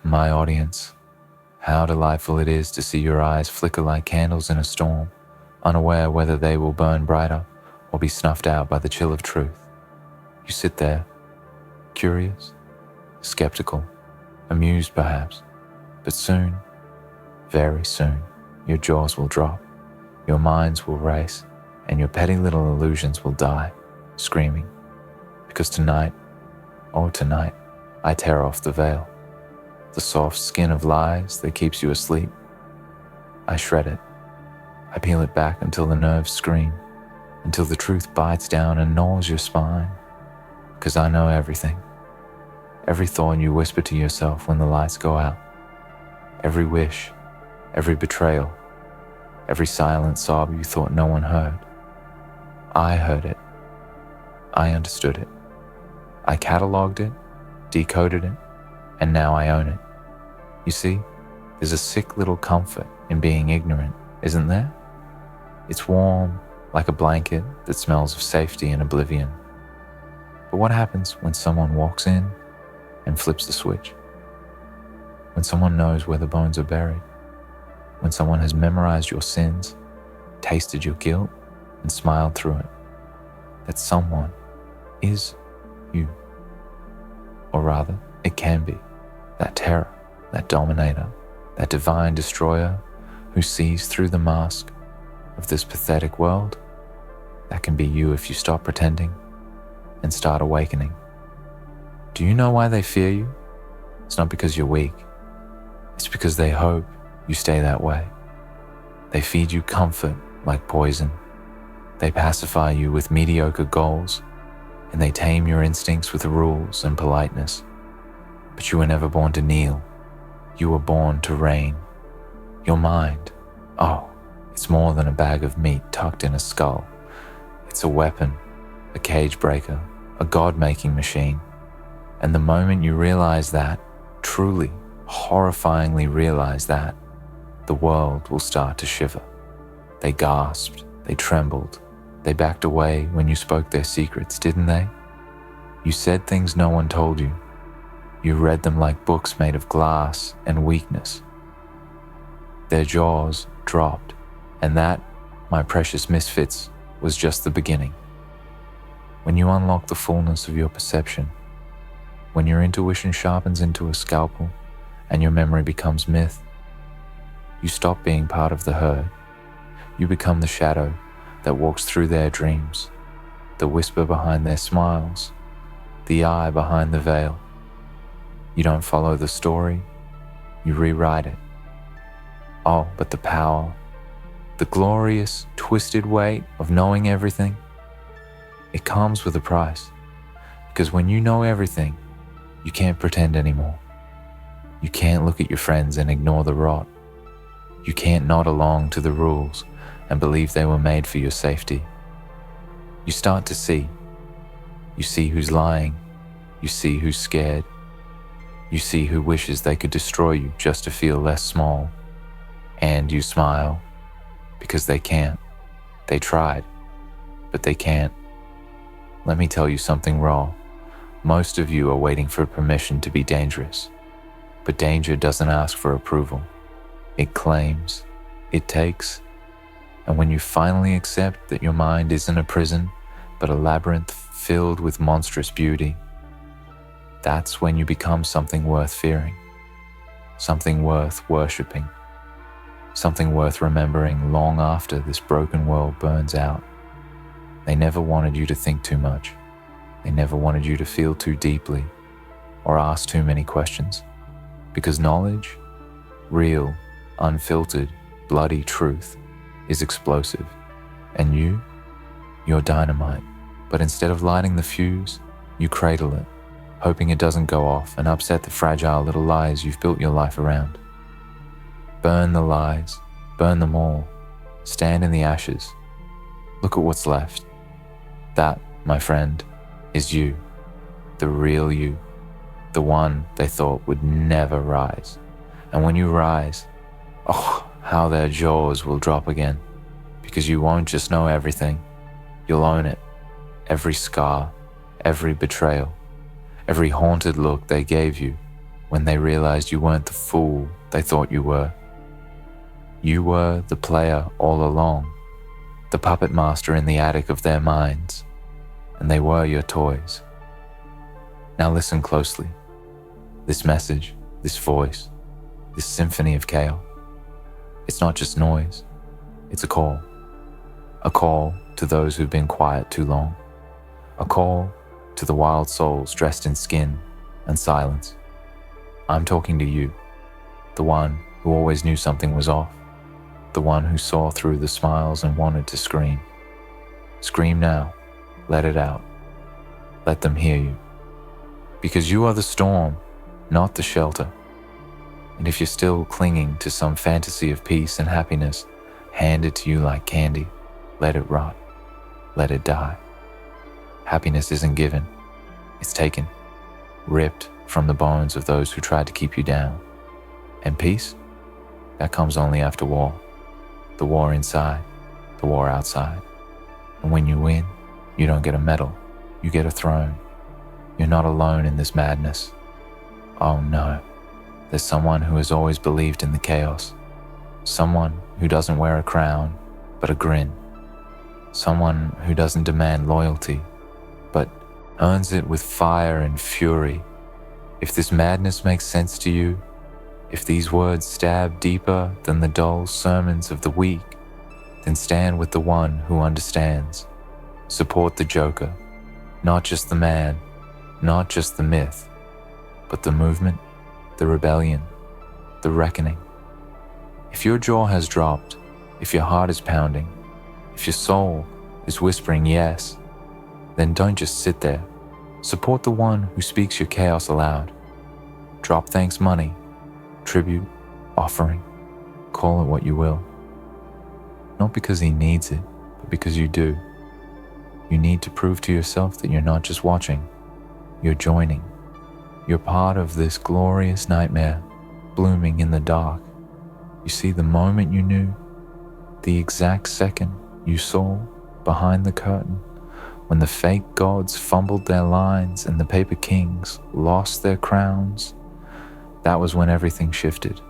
My audience, how delightful it is to see your eyes flicker like candles in a storm, unaware whether they will burn brighter or be snuffed out by the chill of truth. You sit there, curious, skeptical, amused perhaps, but soon, very soon, your jaws will drop, your minds will race, and your petty little illusions will die, screaming. Because tonight, oh tonight, I tear off the veil, the soft skin of lies that keeps you asleep. I shred it. I peel it back until the nerves scream, until the truth bites down and gnaws your spine. Because I know everything. Every thought you whisper to yourself when the lights go out. Every wish, every betrayal, every silent sob you thought no one heard. I heard it. I understood it. I cataloged it, decoded it, and now I own it. You see, there's a sick little comfort in being ignorant, isn't there? It's warm, like a blanket that smells of safety and oblivion. But what happens when someone walks in and flips the switch? When someone knows where the bones are buried? When someone has memorized your sins, tasted your guilt, and smiled through it? That someone is you. Or rather, it can be. That terror, that dominator, that divine destroyer who sees through the mask of this pathetic world. That can be you if you stop pretending and start awakening. Do you know why they fear you? It's not because you're weak. It's because they hope you stay that way. They feed you comfort like poison. They pacify you with mediocre goals, and they tame your instincts with rules and politeness. But you were never born to kneel. You were born to reign. Your mind, oh, it's more than a bag of meat tucked in a skull. It's a weapon, a cage breaker, a God-making machine. And the moment you realize that, truly, horrifyingly realize that, the world will start to shiver. They gasped, they trembled, they backed away when you spoke their secrets, didn't they? You said things no one told you. You read them like books made of glass and weakness. Their jaws dropped, and that, my precious misfits, was just the beginning. When you unlock the fullness of your perception, when your intuition sharpens into a scalpel and your memory becomes myth, you stop being part of the herd. You become the shadow that walks through their dreams, the whisper behind their smiles, the eye behind the veil. You don't follow the story, you rewrite it. Oh, but the power, the glorious, twisted weight of knowing everything, it comes with a price. Because when you know everything, you can't pretend anymore. You can't look at your friends and ignore the rot. You can't nod along to the rules and believe they were made for your safety. You start to see. You see who's lying. You see who's scared. You see who wishes they could destroy you just to feel less small. And you smile, because they can't. They tried, but they can't. Let me tell you something raw. Most of you are waiting for permission to be dangerous. But danger doesn't ask for approval. It claims, it takes. And when you finally accept that your mind isn't a prison, but a labyrinth filled with monstrous beauty, that's when you become something worth fearing, something worth worshipping, something worth remembering long after this broken world burns out. They never wanted you to think too much. They never wanted you to feel too deeply or ask too many questions. Because knowledge, real, unfiltered, bloody truth, is explosive. And you're dynamite. But instead of lighting the fuse, you cradle it, hoping it doesn't go off and upset the fragile little lies you've built your life around. Burn the lies, burn them all, stand in the ashes. Look at what's left. That, my friend, is you, the real you, the one they thought would never rise. And when you rise, oh, how their jaws will drop again, because you won't just know everything, you'll own it. Every scar, every betrayal, every haunted look they gave you, when they realized you weren't the fool they thought you were. You were the player all along, the puppet master in the attic of their minds, and they were your toys. Now listen closely. This message, this voice, this symphony of chaos, it's not just noise, it's a call. A call to those who've been quiet too long. A call to the wild souls dressed in skin and silence. I'm talking to you, the one who always knew something was off, the one who saw through the smiles and wanted to scream. Scream now, let it out. Let them hear you. Because you are the storm, not the shelter. And if you're still clinging to some fantasy of peace and happiness handed to you like candy, let it rot. Let it die. Happiness isn't given, it's taken, ripped from the bones of those who tried to keep you down. And peace? That comes only after war. The war inside, the war outside. And when you win, you don't get a medal, you get a throne. You're not alone in this madness. Oh no, there's someone who has always believed in the chaos. Someone who doesn't wear a crown, but a grin. Someone who doesn't demand loyalty, but earns it with fire and fury. If this madness makes sense to you, if these words stab deeper than the dull sermons of the weak, then stand with the one who understands. Support the Joker, not just the man, not just the myth, but the movement, the rebellion, the reckoning. If your jaw has dropped, if your heart is pounding, if your soul is whispering yes, then don't just sit there. Support the one who speaks your chaos aloud. Drop thanks money, tribute, offering, call it what you will. Not because he needs it, but because you do. You need to prove to yourself that you're not just watching, you're joining. You're part of this glorious nightmare, blooming in the dark. You see, the moment you knew, the exact second you saw behind the curtain, when the fake gods fumbled their lines and the paper kings lost their crowns, that was when everything shifted.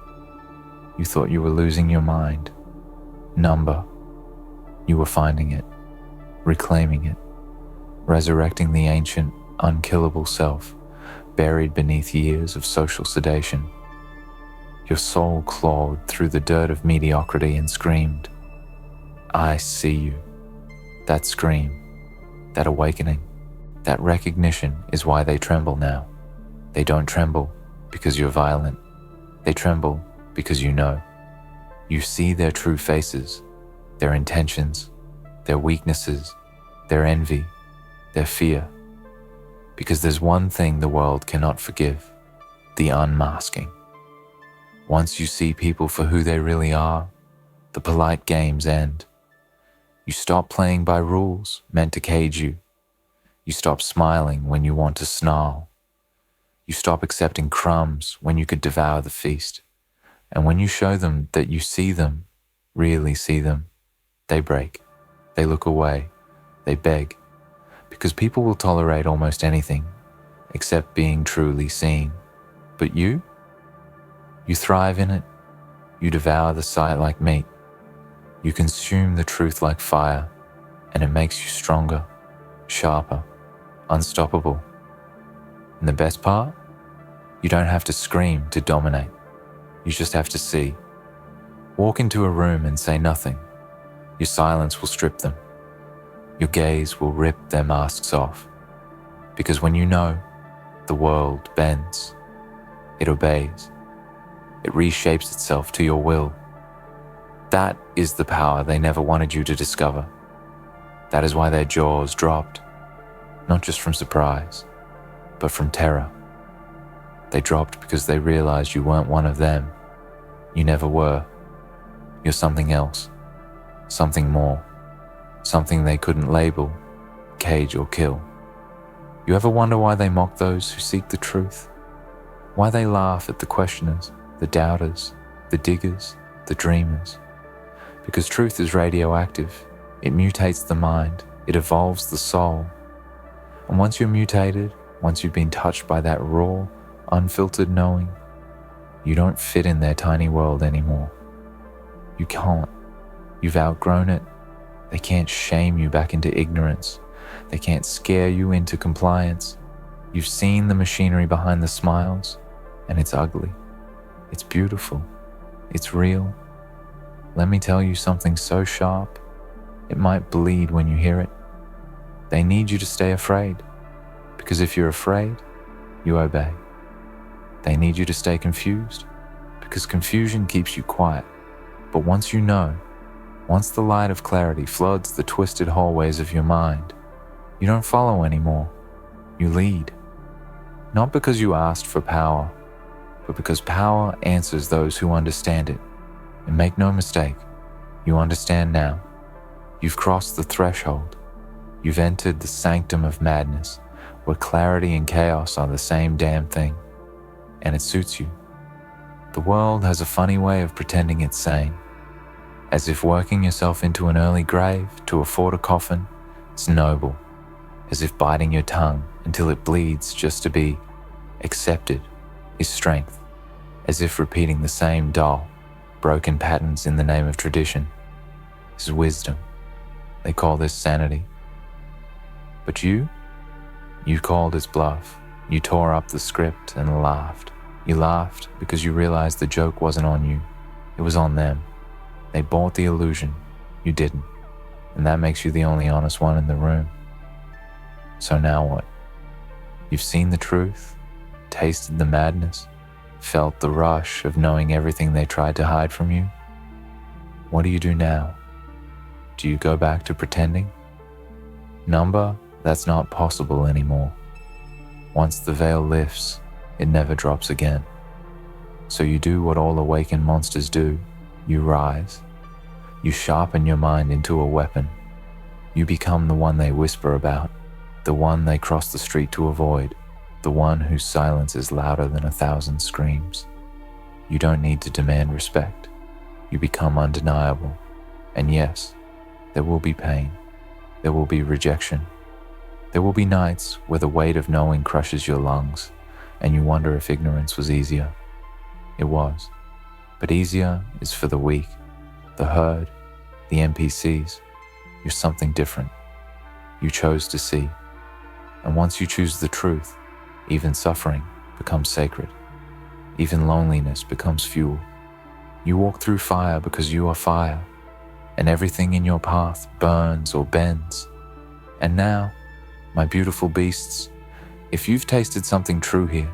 You thought you were losing your mind. Number. You were finding it, reclaiming it, resurrecting the ancient, unkillable self, buried beneath years of social sedation. Your soul clawed through the dirt of mediocrity and screamed, I see you. That scream, that awakening, that recognition is why they tremble now. They don't tremble because you're violent. They tremble because you know. You see their true faces, their intentions, their weaknesses, their envy, their fear. Because there's one thing the world cannot forgive, the unmasking. Once you see people for who they really are, the polite games end. You stop playing by rules meant to cage you. You stop smiling when you want to snarl. You stop accepting crumbs when you could devour the feast. And when you show them that you see them, really see them, they break, they look away, they beg. Because people will tolerate almost anything, except being truly seen. But you thrive in it. You devour the sight like meat. You consume the truth like fire, and it makes you stronger, sharper, unstoppable. And the best part? You don't have to scream to dominate. You just have to see. Walk into a room and say nothing. Your silence will strip them. Your gaze will rip their masks off. Because when you know, the world bends. It obeys. It reshapes itself to your will. That is the power they never wanted you to discover. That is why their jaws dropped, not just from surprise, but from terror. They dropped because they realized you weren't one of them. You never were. You're something else, something more, something they couldn't label, cage or kill. You ever wonder why they mock those who seek the truth? Why they laugh at the questioners, the doubters, the diggers, the dreamers? Because truth is radioactive. It mutates the mind. It evolves the soul. And once you're mutated, once you've been touched by that raw, unfiltered knowing. You don't fit in their tiny world anymore. You can't. You've outgrown it. They can't shame you back into ignorance. They can't scare you into compliance. You've seen the machinery behind the smiles, and it's ugly. It's beautiful. It's real. Let me tell you something so sharp, it might bleed when you hear it. They need you to stay afraid, because if you're afraid, you obey. They need you to stay confused, because confusion keeps you quiet. But once you know, once the light of clarity floods the twisted hallways of your mind, you don't follow anymore. You lead. Not because you asked for power, but because power answers those who understand it. And make no mistake, you understand now. You've crossed the threshold. You've entered the sanctum of madness, where clarity and chaos are the same damn thing. And it suits you. The world has a funny way of pretending it's sane. As if working yourself into an early grave to afford a coffin is noble. As if biting your tongue until it bleeds just to be accepted is strength. As if repeating the same dull, broken patterns in the name of tradition is wisdom. They call this sanity. But you called its bluff. You tore up the script and laughed. You laughed because you realized the joke wasn't on you. It was on them. They bought the illusion. You didn't. And that makes you the only honest one in the room. So now what? You've seen the truth, tasted the madness, felt the rush of knowing everything they tried to hide from you. What do you do now? Do you go back to pretending? Number, that's not possible anymore. Once the veil lifts, it never drops again. So you do what all awakened monsters do. You rise. You sharpen your mind into a weapon. You become the one they whisper about, the one they cross the street to avoid, the one whose silence is louder than 1,000 screams. You don't need to demand respect. You become undeniable. And yes, there will be pain. There will be rejection. There will be nights where the weight of knowing crushes your lungs, and you wonder if ignorance was easier. It was. But easier is for the weak, the herd, the NPCs. You're something different. You chose to see. And once you choose the truth, even suffering becomes sacred. Even loneliness becomes fuel. You walk through fire because you are fire, and everything in your path burns or bends. And now, my beautiful beasts, if you've tasted something true here,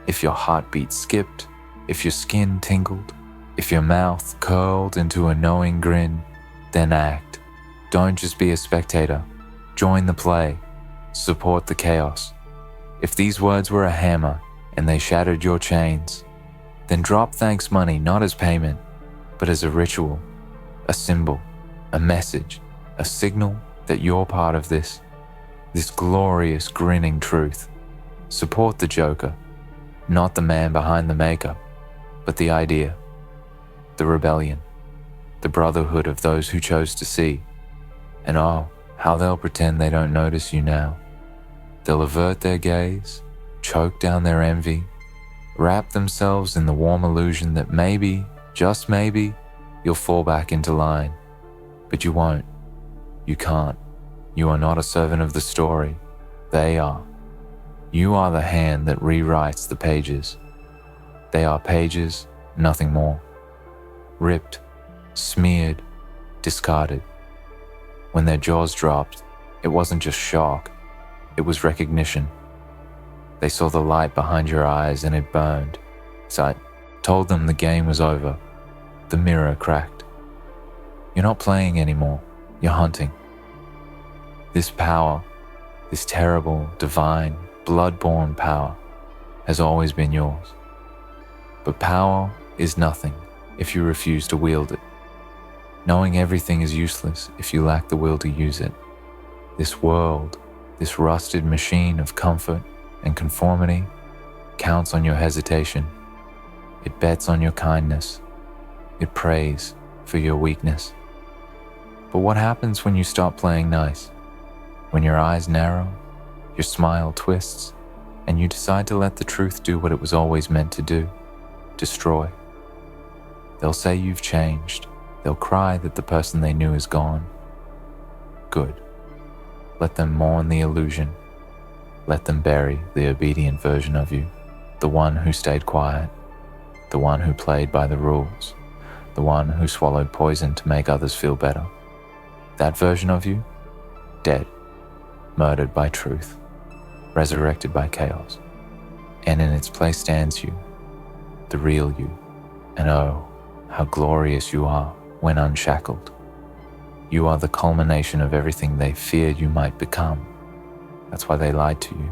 if your heartbeat skipped, if your skin tingled, if your mouth curled into a knowing grin, then act. Don't just be a spectator. Join the play. Support the chaos. If these words were a hammer and they shattered your chains, then drop thanks money not as payment, but as a ritual, a symbol, a message, a signal that you're part of this glorious grinning truth. Support the Joker, not the man behind the makeup, but the idea, the rebellion, the brotherhood of those who chose to see. And oh, how they'll pretend they don't notice you now. They'll avert their gaze, choke down their envy, wrap themselves in the warm illusion that maybe, just maybe, you'll fall back into line. But you won't. You can't. You are not a servant of the story. They are. You are the hand that rewrites the pages. They are pages, nothing more. Ripped, smeared, discarded. When their jaws dropped, it wasn't just shock. It was recognition. They saw the light behind your eyes and it burned. So I told them the game was over. The mirror cracked. You're not playing anymore. You're hunting. This power, this terrible, divine, blood-born power, has always been yours. But power is nothing if you refuse to wield it. Knowing everything is useless if you lack the will to use it. This world, this rusted machine of comfort and conformity, counts on your hesitation. It bets on your kindness. It prays for your weakness. But what happens when you stop playing nice? When your eyes narrow, your smile twists, and you decide to let the truth do what it was always meant to do, destroy. They'll say you've changed. They'll cry that the person they knew is gone. Good. Let them mourn the illusion. Let them bury the obedient version of you, the one who stayed quiet, the one who played by the rules, the one who swallowed poison to make others feel better. That version of you, dead, murdered by truth, resurrected by chaos. And in its place stands you, the real you. And oh, how glorious you are when unshackled. You are the culmination of everything they feared you might become. That's why they lied to you.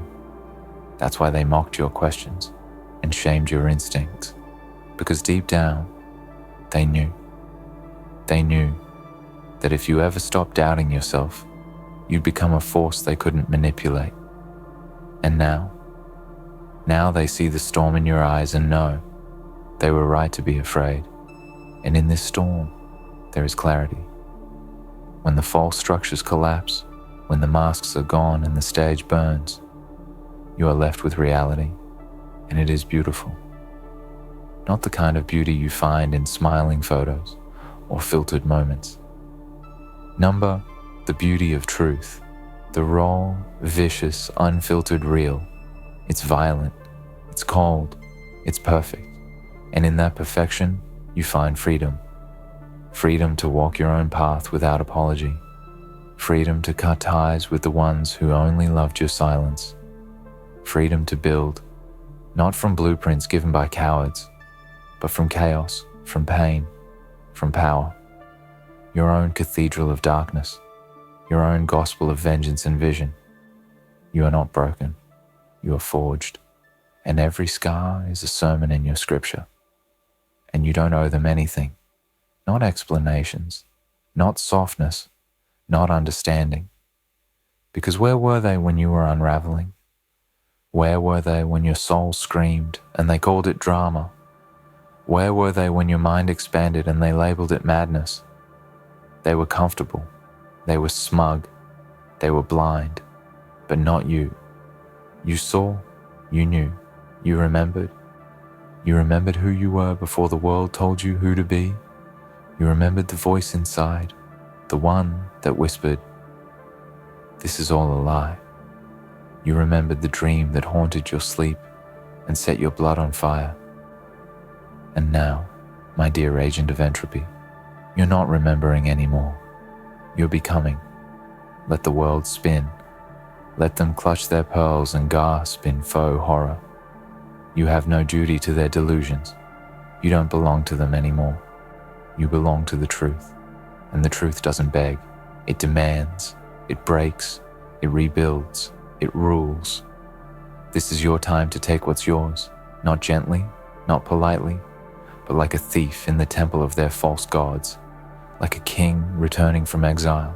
That's why they mocked your questions and shamed your instincts. Because deep down, they knew. They knew that if you ever stopped doubting yourself, you'd become a force they couldn't manipulate. And now they see the storm in your eyes and know they were right to be afraid. And in this storm, there is clarity. When the false structures collapse, when the masks are gone and the stage burns, you are left with reality, and it is beautiful. Not the kind of beauty you find in smiling photos or filtered moments. Number the beauty of truth, the raw, vicious, unfiltered real. It's violent, it's cold, it's perfect, and in that perfection, you find freedom. Freedom to walk your own path without apology. Freedom to cut ties with the ones who only loved your silence. Freedom to build, not from blueprints given by cowards, but from chaos, from pain, from power. Your own cathedral of darkness, your own gospel of vengeance and vision. You are not broken, you are forged, and every scar is a sermon in your scripture. And you don't owe them anything, not explanations, not softness, not understanding. Because where were they when you were unraveling? Where were they when your soul screamed and they called it drama? Where were they when your mind expanded and they labeled it madness? They were comfortable, they were smug, they were blind, but not you. You saw, you knew, you remembered. You remembered who you were before the world told you who to be. You remembered the voice inside, the one that whispered, "This is all a lie." You remembered the dream that haunted your sleep and set your blood on fire. And now, my dear agent of entropy, you're not remembering anymore. You're becoming. Let the world spin. Let them clutch their pearls and gasp in faux horror. You have no duty to their delusions. You don't belong to them anymore. You belong to the truth. And the truth doesn't beg. It demands. It breaks. It rebuilds. It rules. This is your time to take what's yours, not gently, not politely, but like a thief in the temple of their false gods, like a king returning from exile,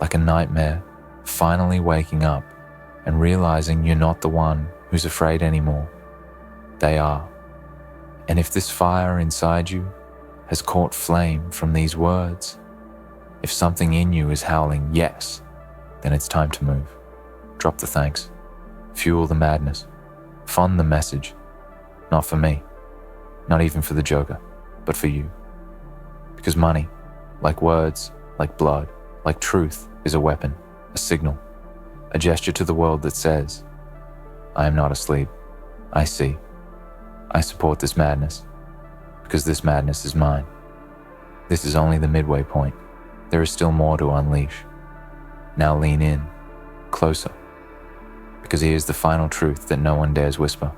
like a nightmare finally waking up and realizing you're not the one who's afraid anymore. They are. And if this fire inside you has caught flame from these words, if something in you is howling yes, then it's time to move. Drop the thanks. Fuel the madness. Fund the message. Not for me. Not even for the Joker, but for you. Because money, like words, like blood, like truth, is a weapon, a signal, a gesture to the world that says, I am not asleep. I see. I support this madness, because this madness is mine. This is only the midway point. There is still more to unleash. Now lean in, closer, because here's the final truth that no one dares whisper.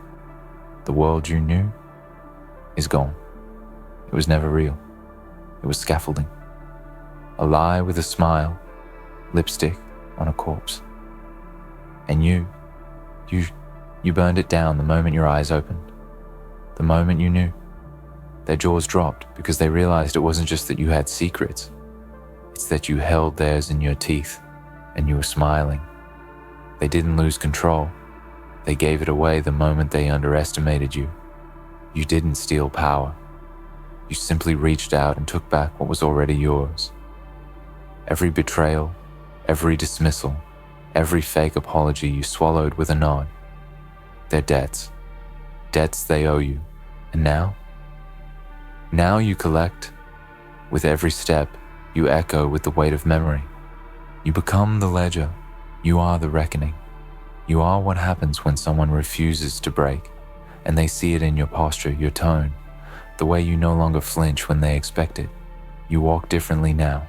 The world you knew is gone. It was never real. It was scaffolding. A lie with a smile, lipstick on a corpse. And you burned it down the moment your eyes opened. The moment you knew. Their jaws dropped because they realized it wasn't just that you had secrets. It's that you held theirs in your teeth and you were smiling. They didn't lose control. They gave it away the moment they underestimated you. You didn't steal power. You simply reached out and took back what was already yours. Every betrayal, every dismissal, every fake apology you swallowed with a nod. They're debts. Debts they owe you. And now? Now you collect. With every step, you echo with the weight of memory. You become the ledger. You are the reckoning. You are what happens when someone refuses to break, and they see it in your posture, your tone, the way you no longer flinch when they expect it. You walk differently now.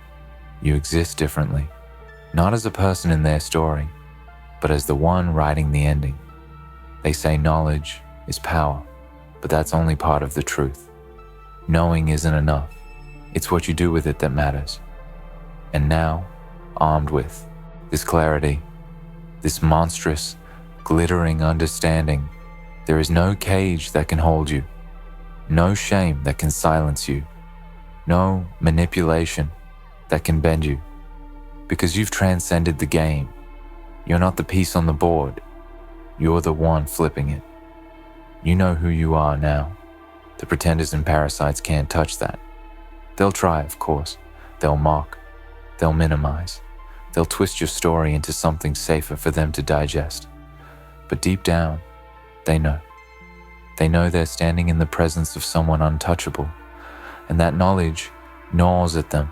You exist differently, not as a person in their story, but as the one writing the ending. They say knowledge is power, but that's only part of the truth. Knowing isn't enough. It's what you do with it that matters. And now, armed with this clarity, this monstrous, glittering understanding, there is no cage that can hold you, no shame that can silence you, no manipulation that can bend you, because you've transcended the game. You're not the piece on the board. You're the one flipping it. You know who you are now. The pretenders and parasites can't touch that. They'll try, of course. They'll mock. They'll minimize. They'll twist your story into something safer for them to digest. But deep down, they know. They know they're standing in the presence of someone untouchable, and that knowledge gnaws at them.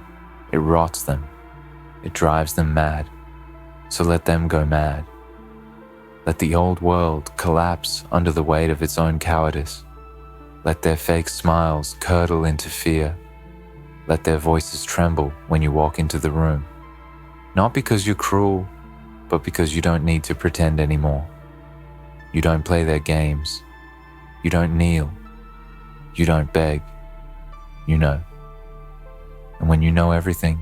It rots them. It drives them mad. So let them go mad. Let the old world collapse under the weight of its own cowardice. Let their fake smiles curdle into fear. Let their voices tremble when you walk into the room. Not because you're cruel, but because you don't need to pretend anymore. You don't play their games. You don't kneel. You don't beg. You know. And when you know everything,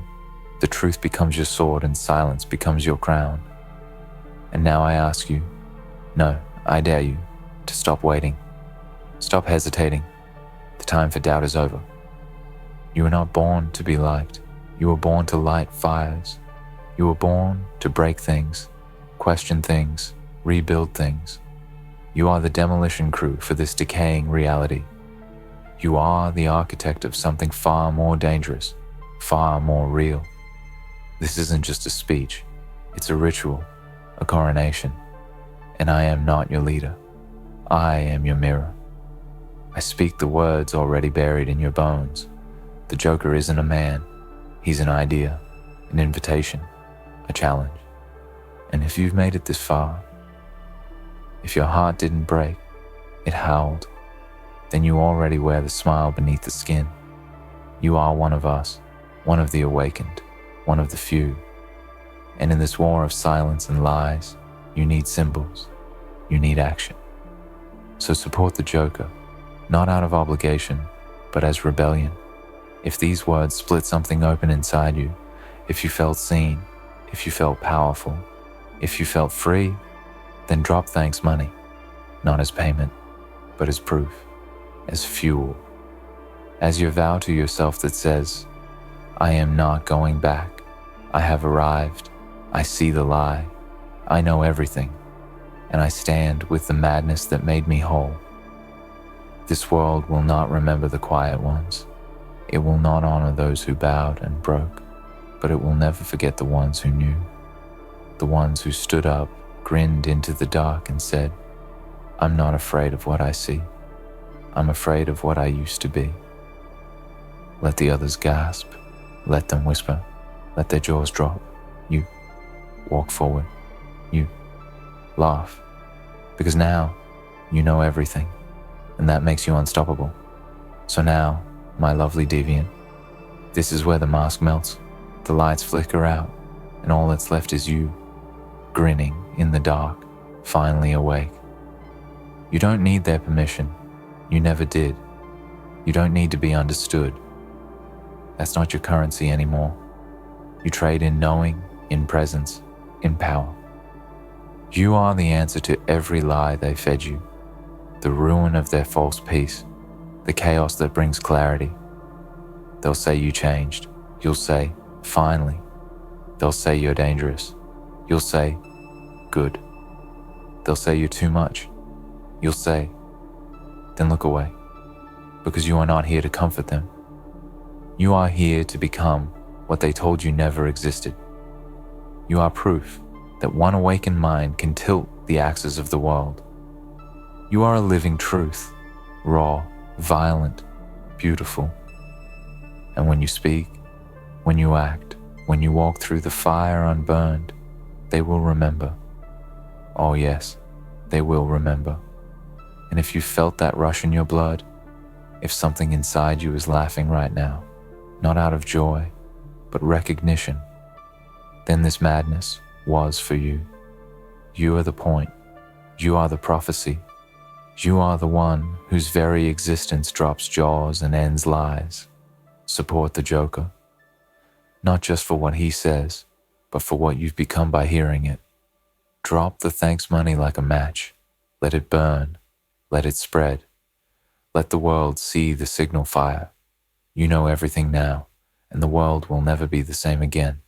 the truth becomes your sword and silence becomes your crown. And now I ask you, no, I dare you, to stop waiting. Stop hesitating. The time for doubt is over. You were not born to be liked. You were born to light fires. You were born to break things, question things, rebuild things. You are the demolition crew for this decaying reality. You are the architect of something far more dangerous, far more real. This isn't just a speech. It's a ritual, a coronation. And I am not your leader. I am your mirror. I speak the words already buried in your bones. The Joker isn't a man. He's an idea, an invitation, a challenge. And if you've made it this far, if your heart didn't break, it howled, then you already wear the smile beneath the skin. You are one of us, one of the awakened, one of the few. And in this war of silence and lies, you need symbols. You need action. So support the Joker, not out of obligation, but as rebellion. If these words split something open inside you, if you felt seen, if you felt powerful, if you felt free, then drop thanks money, not as payment, but as proof, as fuel, as your vow to yourself that says, I am not going back. I have arrived. I see the lie. I know everything, and I stand with the madness that made me whole. This world will not remember the quiet ones. It will not honor those who bowed and broke, but it will never forget the ones who knew, the ones who stood up, grinned into the dark and said, I'm not afraid of what I see. I'm afraid of what I used to be. Let the others gasp. Let them whisper. Let their jaws drop. You walk forward. You laugh. Because now you know everything, and that makes you unstoppable. So now, my lovely deviant, this is where the mask melts, the lights flicker out, and all that's left is you, grinning in the dark, finally awake. You don't need their permission. You never did. You don't need to be understood. That's not your currency anymore. You trade in knowing, in presence, in power. You are the answer to every lie they fed you, the ruin of their false peace, the chaos that brings clarity. They'll say you changed. You'll say, finally. They'll say you're dangerous. You'll say, good. They'll say you're too much. You'll say, then look away, because you are not here to comfort them. You are here to become what they told you never existed. You are proof that one awakened mind can tilt the axes of the world. You are a living truth, raw, violent, beautiful. And when you speak, when you act, when you walk through the fire unburned, they will remember. Oh yes, they will remember. And if you felt that rush in your blood, if something inside you is laughing right now, not out of joy, but recognition, then this madness was for you. You are the point. You are the prophecy. You are the one whose very existence drops jaws and ends lies. Support the Joker. Not just for what he says, but for what you've become by hearing it. Drop the thanks money like a match. Let it burn. Let it spread. Let the world see the signal fire. You know everything now, and the world will never be the same again.